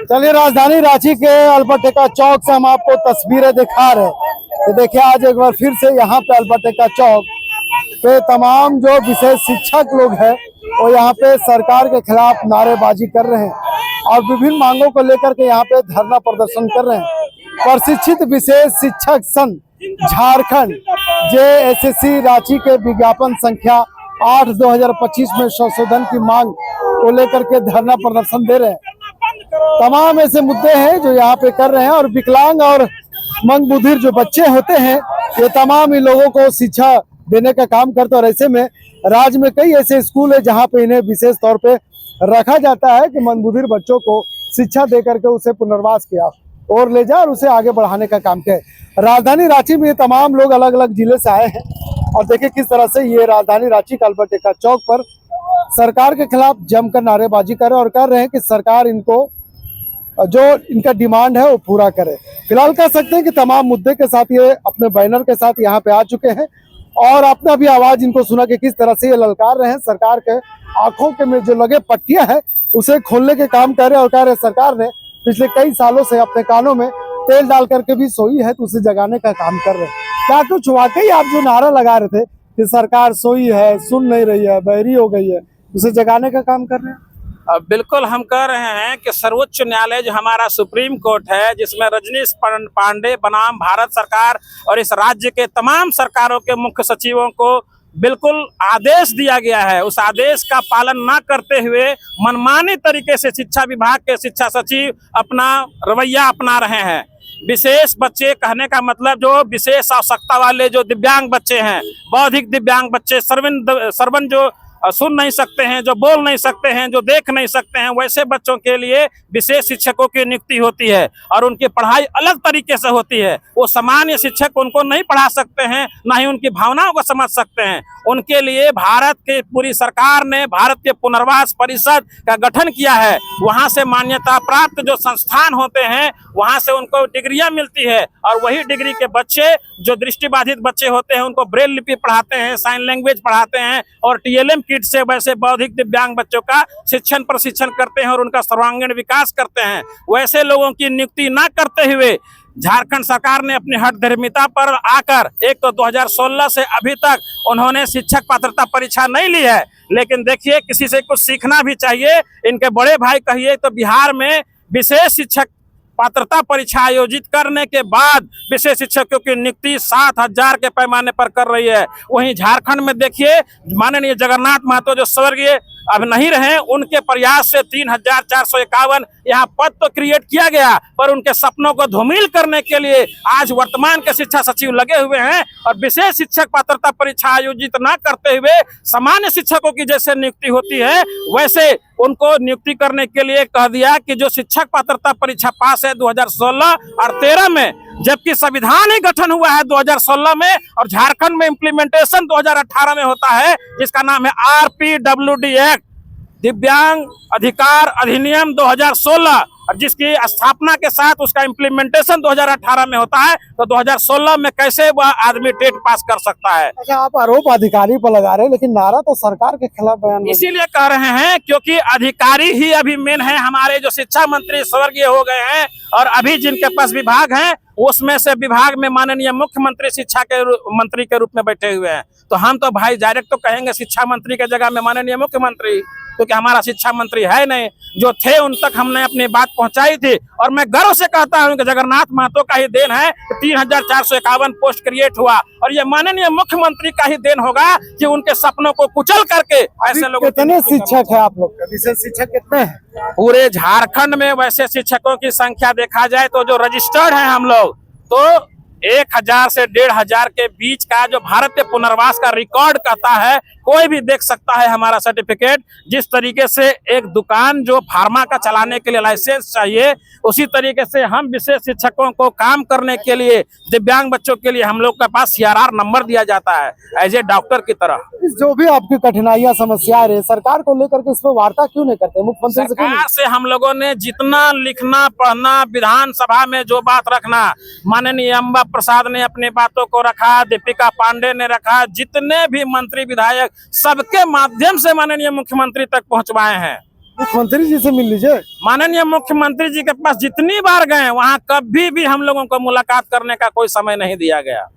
चलिए, राजधानी रांची के अल्बर्ट चौक से हम आपको तस्वीरें दिखा रहे हैं। तो देखिए, आज एक बार फिर से यहाँ पे अल्बर्ट चौक पे तमाम जो विशेष शिक्षक लोग हैं वो यहाँ पे सरकार के खिलाफ नारेबाजी कर रहे हैं और विभिन्न मांगों को लेकर के यहाँ पे धरना प्रदर्शन कर रहे हैं। प्रशिक्षित विशेष शिक्षक संघ झारखंड JSSC रांची के विज्ञापन संख्या 8/2025 में संशोधन की मांग को लेकर के धरना प्रदर्शन दे रहे हैं। तमाम ऐसे मुद्दे हैं जो यहाँ पे कर रहे हैं और विकलांग और मंदबुधिर जो बच्चे होते हैं ये तमाम इन लोगों को शिक्षा देने का काम करते हैं। और ऐसे में राज्य में कई ऐसे स्कूल है जहाँ पे इन्हें विशेष तौर पे रखा जाता है कि मंदबुधिर बच्चों को शिक्षा दे करके उसे पुनर्वास किया और ले जाए और उसे आगे बढ़ाने का काम किया। राजधानी रांची में तमाम लोग अलग अलग जिले से आए हैं और देखिए किस तरह से ये राजधानी रांची का अल्बर्ट चौक पर सरकार के खिलाफ जमकर नारेबाजी कर रहे हैं और कह रहे हैं कि सरकार इनको जो इनका डिमांड है वो पूरा करे। फिलहाल कह सकते हैं कि तमाम मुद्दे के साथ ये अपने बैनर के साथ यहाँ पे आ चुके हैं और अपना भी आवाज इनको सुना कि किस तरह से ये ललकार रहे हैं। सरकार के आंखों के में जो लगे पट्टियां हैं उसे खोलने के काम कर रहे हैं और कह रहे हैं सरकार ने पिछले कई सालों से अपने कानों में तेल डाल करके भी सोई है तो उसे जगाने का काम कर रहे हैं। क्या कुछ वाकई आप जो नारा लगा रहे थे कि सरकार सोई है, सुन नहीं रही है, बहरी हो गई है, उसे जगाने का काम कर रहे हैं? बिल्कुल, हम कह रहे हैं कि सर्वोच्च न्यायालय जो हमारा सुप्रीम कोर्ट है, जिसमें रजनीश पांडे बनाम भारत सरकार और इस राज्य के तमाम सरकारों के मुख्य सचिवों को बिल्कुल आदेश दिया गया है, उस आदेश का पालन न करते हुए मनमानी तरीके से शिक्षा विभाग के शिक्षा सचिव अपना रवैया अपना रहे हैं। विशेष बच्चे कहने का मतलब जो विशेष आवश्यकता वाले जो दिव्यांग बच्चे हैं, बौद्धिक दिव्यांग बच्चे, सर्वन जो सुन नहीं सकते हैं, जो बोल नहीं सकते हैं, जो देख नहीं सकते हैं, वैसे बच्चों के लिए विशेष शिक्षकों की नियुक्ति होती है और उनकी पढ़ाई अलग तरीके से होती है। वो सामान्य शिक्षक उनको नहीं पढ़ा सकते हैं, ना ही उनकी भावनाओं को समझ सकते हैं। उनके लिए भारत के पूरी सरकार ने भारत के पुनर्वास परिषद का गठन किया है। वहां से मान्यता प्राप्त जो संस्थान होते हैं वहां से उनको डिग्रियां मिलती है और वही डिग्री के बच्चे जो दृष्टिबाधित बच्चे होते हैं उनको ब्रेल लिपि पढ़ाते हैं, साइन लैंग्वेज पढ़ाते हैं और TLM किट से वैसे बौद्धिक दिव्यांग बच्चों का प्रशिक्षण करते हैं और उनका सर्वांगीण विकास करते हैं। वैसे लोगों की नियुक्ति न करते हुए झारखंड सरकार ने अपनी हठधर्मिता पर आकर एक तो 2016 से अभी तक उन्होंने शिक्षक पात्रता परीक्षा नहीं ली है। लेकिन देखिए, किसी से कुछ सीखना भी चाहिए। इनके बड़े भाई कहिए तो बिहार में विशेष शिक्षक पात्रता परीक्षा आयोजित करने के बाद विशेष शिक्षकों की नियुक्ति 7,000 के पैमाने पर कर रही है। वहीं झारखंड में देखिए, माननीय जगन्नाथ महतो जो स्वर्गीय अब नहीं रहे, उनके प्रयास से 3,451 यहाँ पद तो क्रिएट किया गया, पर उनके सपनों को धूमिल करने के लिए आज वर्तमान के शिक्षा सचिव लगे हुए हैं और विशेष शिक्षक पात्रता परीक्षा आयोजित न करते हुए सामान्य शिक्षकों की जैसे नियुक्ति होती है वैसे उनको नियुक्ति करने के लिए कह दिया कि जो शिक्षक पात्रता परीक्षा पास है 2016 और 13 में, जबकि संविधान ही गठन हुआ है 2016 में और झारखंड में इम्प्लीमेंटेशन 2018 में होता है, जिसका नाम है RPWD एक्ट, दिव्यांग अधिकार अधिनियम 2016, और जिसकी स्थापना के साथ उसका इम्प्लीमेंटेशन 2018 में होता है। तो 2016 में कैसे वह आदमी टेट पास कर सकता है? अच्छा, आप आरोप अधिकारी पर लगा रहे हैं लेकिन नारा तो सरकार के खिलाफ बयान इसीलिए कह रहे हैं क्योंकि अधिकारी ही अभी मेन है। हमारे जो शिक्षा मंत्री स्वर्गीय हो गए हैं और अभी जिनके पास विभाग हैं उसमें से विभाग में माननीय मुख्यमंत्री शिक्षा के मंत्री के रूप में बैठे हुए हैं। तो हम तो भाई डायरेक्ट तो कहेंगे शिक्षा मंत्री के जगह में माननीय मुख्यमंत्री, क्योंकि हमारा शिक्षा मंत्री है नहीं। जो थे उन तक हमने अपनी बात पहुंचाई थी और मैं गर्व से कहता हूं कि जगन्नाथ महतो का ही देन है कि 3,451 पोस्ट क्रिएट हुआ और ये माननीय मुख्यमंत्री का ही देन होगा कि उनके सपनों को कुचल करके ऐसे लोग। कितने शिक्षक है आप लोग? विशेष शिक्षक कितने हैं पूरे झारखंड में? वैसे शिक्षकों की संख्या देखा जाए तो जो रजिस्टर्ड है हम लोग तो 1,000 से 1,500 के बीच का जो भारतीय पुनर्वास का रिकॉर्ड कहता है, कोई भी देख सकता है हमारा सर्टिफिकेट। जिस तरीके से एक दुकान जो फार्मा का चलाने के लिए लाइसेंस चाहिए, उसी तरीके से हम विशेष शिक्षकों को काम करने के लिए दिव्यांग बच्चों के लिए हम लोग के पास CRR नंबर दिया जाता है एज ए डॉक्टर की तरह। जो भी आपकी कठिनाइयां समस्याएं रहे, सरकार को लेकर के इस पर वार्ता क्यों नहीं करते? मुख्यमंत्री सरकार से हम लोगों ने जितना लिखना पढ़ना, विधानसभा में जो बात रखना, माननीय अम्बा प्रसाद ने अपनी बातों को रखा, दीपिका पांडे ने रखा, जितने भी मंत्री विधायक सबके माध्यम से माननीय मुख्यमंत्री तक पहुंचवाए हैं। मुख्यमंत्री जी से मिल लीजिए। माननीय मुख्यमंत्री जी के पास जितनी बार गए वहां कभी भी हम लोगों को मुलाकात करने का कोई समय नहीं दिया गया।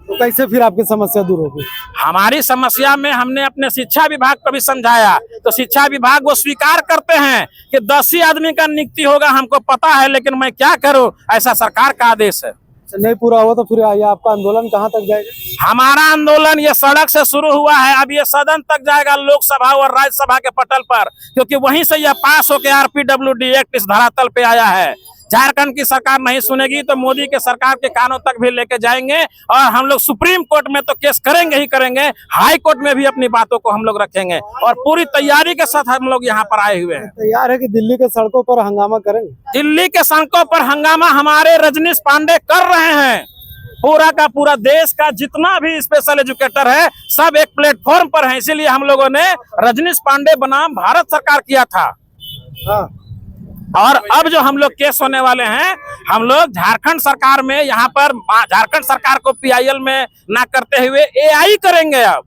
तो कैसे फिर आपकी समस्या दूर होगी? हमारी समस्या में हमने अपने शिक्षा विभाग को भी समझाया, तो शिक्षा विभाग वो स्वीकार करते हैं कि 10 ही आदमी का नियुक्ति होगा, हमको पता है, लेकिन मैं क्या करूं, ऐसा सरकार का आदेश है। नहीं पूरा हुआ तो फिर ये आपका आंदोलन कहाँ तक जाएगा? हमारा आंदोलन ये सड़क से शुरू हुआ है, अब ये सदन तक जाएगा, लोकसभा और राज्यसभा के पटल पर, क्योंकि वहीं से यह पास होकर आरपीडब्ल्यूडी एक्ट इस धरातल पे आया है। झारखंड की सरकार नहीं सुनेगी तो मोदी के सरकार के कानों तक भी लेके जाएंगे, और हम लोग सुप्रीम कोर्ट में तो केस करेंगे ही करेंगे, हाई कोर्ट में भी अपनी बातों को हम लोग रखेंगे, और पूरी तैयारी के साथ हम लोग यहाँ पर आए हुए हैं। तैयार है कि दिल्ली के सड़कों पर हंगामा करेंगे? दिल्ली के सड़कों पर हंगामा हमारे रजनीश पांडे कर रहे हैं। पूरा का पूरा देश का जितना भी स्पेशल एजुकेटर है सब एक प्लेटफॉर्म पर है, इसीलिए हम लोगों ने रजनीश पांडे बनाम भारत सरकार किया था। हाँ। और अब जो हम लोग केस होने वाले हैं, हम लोग झारखंड सरकार में यहाँ पर झारखंड सरकार को पीआईएल में ना करते हुए एआई करेंगे। अब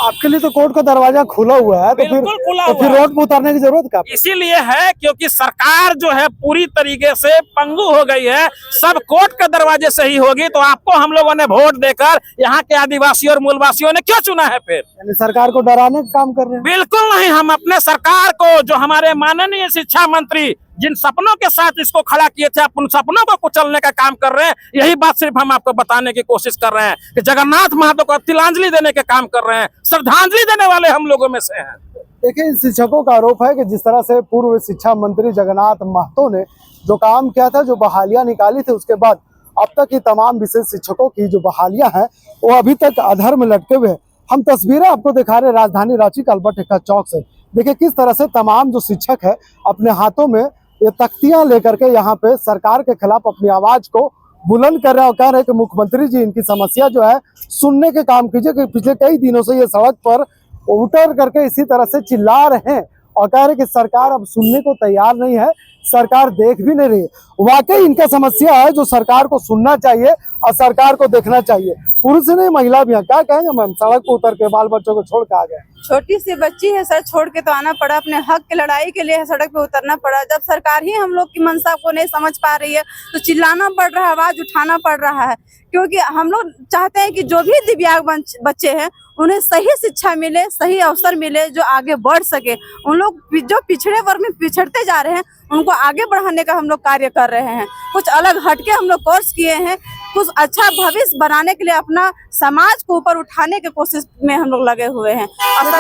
आपके लिए तो कोर्ट का दरवाजा खुला हुआ है, तो बिल्कुल खुला फिर हुआ है। रोड पर उतारने की जरूरत क्या? इसीलिए है क्योंकि सरकार जो है पूरी तरीके से पंगु हो गई है, सब कोर्ट के दरवाजे से ही होगी। तो आपको हम लोगों ने वोट देकर यहाँ के आदिवासी और मूलवासियों ने क्यों चुना है? फिर यानी सरकार को डराने का काम कर रहे हैं? बिल्कुल नहीं, हम अपने सरकार को, जो हमारे माननीय शिक्षा मंत्री जिन सपनों के साथ इसको खड़ा किए थे, आप उन सपनों को कुचलने का काम कर रहे हैं। यही बात सिर्फ हम आपको बताने की कोशिश कर रहे हैं कि जगन्नाथ महतो को तिलांजलि देने के काम कर रहे हैं, श्रद्धांजलि देने वाले हम लोगों में से हैं। देखिए, इन शिक्षकों का आरोप है कि जिस तरह से पूर्व शिक्षा मंत्री जगन्नाथ महतो ने जो काम किया था, जो बहालियां निकाली थी, उसके बाद अब तक की तमाम विशेष शिक्षकों की जो बहालियां हैं वो अभी तक अधर में लटके हुए हैं। हम तस्वीरें आपको दिखा रहे राजधानी रांची के अल्बर्ट एक्का चौक से। देखिए किस तरह से तमाम जो शिक्षक है अपने हाथों में ये तख्तियां लेकर के यहाँ पे सरकार के खिलाफ अपनी आवाज को बुलंद कर रहे हैं और कह रहे हैं कि मुख्यमंत्री जी इनकी समस्या जो है सुनने के काम कीजिए, कि पिछले कई दिनों से ये सड़क पर उतर करके इसी तरह से चिल्ला रहे हैं और कह रहे हैं कि सरकार अब सुनने को तैयार नहीं है, सरकार देख भी नहीं रही। वाकई इनका समस्या है जो सरकार को सुनना चाहिए और सरकार को देखना चाहिए। पुरुष नहीं, महिला भी है। क्या कहेंगे मैम, सड़क पर उतर के बाल बच्चों को छोड़ के आ गए? छोटी सी बच्ची है सर, छोड़ के तो आना पड़ा, अपने हक की लड़ाई के लिए सड़क पे उतरना पड़ा। जब सरकार ही हम लोग की मंशा को नहीं समझ पा रही है तो चिल्लाना पड़ रहा है, आवाज उठाना पड़ रहा है, क्योंकि हम लोग चाहते हैं कि जो भी दिव्यांग बच्चे हैं उन्हें सही शिक्षा मिले, सही अवसर मिले, जो आगे बढ़ सके। उन लोग जो पिछड़े वर्ग में पिछड़ते जा रहे हैं उनको आगे बढ़ाने का हम लोग कार्य कर रहे हैं। कुछ अलग हटके हम लोग कोर्स किए हैं, कुछ अच्छा भविष्य बनाने के लिए अपना समाज को ऊपर उठाने की कोशिश में हम लोग लगे हुए हैं। और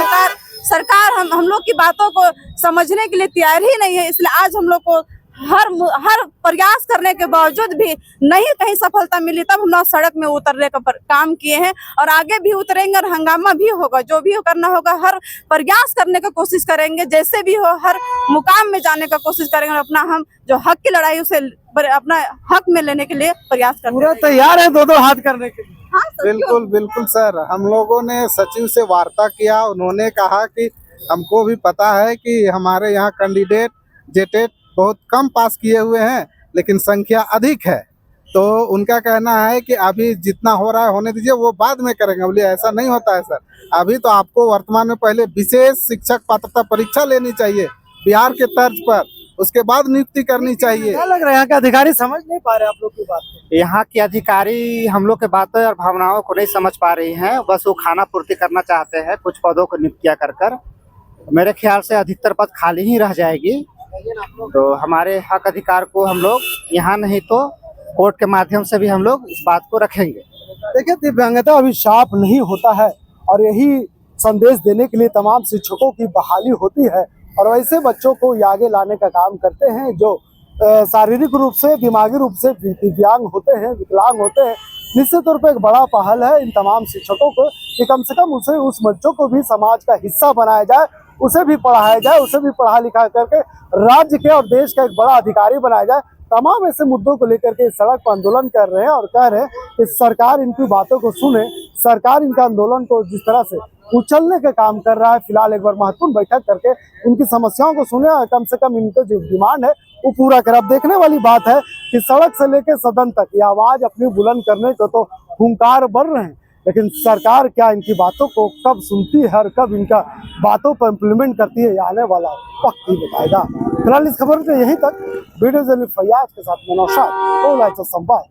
सरकार हम लोग की बातों को समझने के लिए तैयार ही नहीं है। इसलिए आज हम लोग को हर प्रयास करने के बावजूद भी नहीं कहीं सफलता मिली, तब हम लोग सड़क में उतरने का काम किए हैं और आगे भी उतरेंगे और हंगामा भी होगा। जो भी करना होगा हर प्रयास करने की कोशिश करेंगे, जैसे भी हो हर मुकाम में जाने का कोशिश करेंगे और अपना हम जो हक की लड़ाई उसे अपना हक में लेने के लिए प्रयास करेंगे। पूरा तैयार है दो हाथ करने के लिए? हाँ सर, बिल्कुल बिल्कुल सर, हम लोगों ने सचिव से वार्ता किया, उन्होंने कहा कि हमको भी पता है कि हमारे यहाँ कैंडिडेट जेटेट बहुत कम पास किए हुए हैं लेकिन संख्या अधिक है, तो उनका कहना है कि अभी जितना हो रहा है होने दीजिए, वो बाद में करेंगे। बोलिए ऐसा नहीं होता है सर, अभी तो आपको वर्तमान में पहले विशेष शिक्षक पात्रता परीक्षा लेनी चाहिए बिहार के तर्ज पर, उसके बाद नियुक्ति करनी चाहिए। क्या लग रहा है यहाँ के अधिकारी समझ नहीं पा रहे आप लोग की बात को? यहाँ के अधिकारी हम लोग के बातों और भावनाओं को नहीं समझ पा रही हैं, बस वो खाना पूर्ति करना चाहते हैं कुछ पदों को नियुक्तियां कर। मेरे ख्याल से अधिकतर पद खाली ही रह जाएगी, तो हमारे हक अधिकार को हम लोग यहाँ नहीं तो कोर्ट के माध्यम से भी हम लोग इस बात को रखेंगे। देखिए, दिव्यांगता अभिशाप नहीं होता है और यही संदेश देने के लिए तमाम शिक्षकों की बहाली होती है और वैसे बच्चों को आगे लाने का काम करते हैं जो शारीरिक रूप से, दिमागी रूप से दिव्यांग होते हैं, विकलांग होते हैं। निश्चित तौर पर एक बड़ा पहल है इन तमाम शिक्षकों को कि कम से कम उस बच्चों को भी समाज का हिस्सा बनाया जाए, उसे भी पढ़ाया जाए, उसे भी पढ़ा लिखा करके राज्य के और देश का एक बड़ा अधिकारी बनाया जाए। तमाम ऐसे मुद्दों को लेकर के सड़क पर आंदोलन कर रहे हैं और कह रहे हैं कि सरकार इनकी बातों को सुने, सरकार इनका आंदोलन को जिस तरह से उछलने का काम कर रहा है, फिलहाल एक बार महत्वपूर्ण बैठक करके उनकी समस्याओं को सुने और कम से कम इनका जो डिमांड है वो पूरा करे। अब देखने वाली बात है कि सड़क से लेकर सदन तक ये आवाज अपनी बुलंद करने को तो हुंकार बढ़ रहे हैं, लेकिन सरकार क्या इनकी बातों को कब सुनती है और कब इनका बातों पर इम्प्लीमेंट करती है, ये आने वाला वक्त ही बताएगा। फिलहाल इस खबर से यहीं तक। वीडियो जर्नलिस्ट फैयाज के साथ मैं नौशाद, संवाद।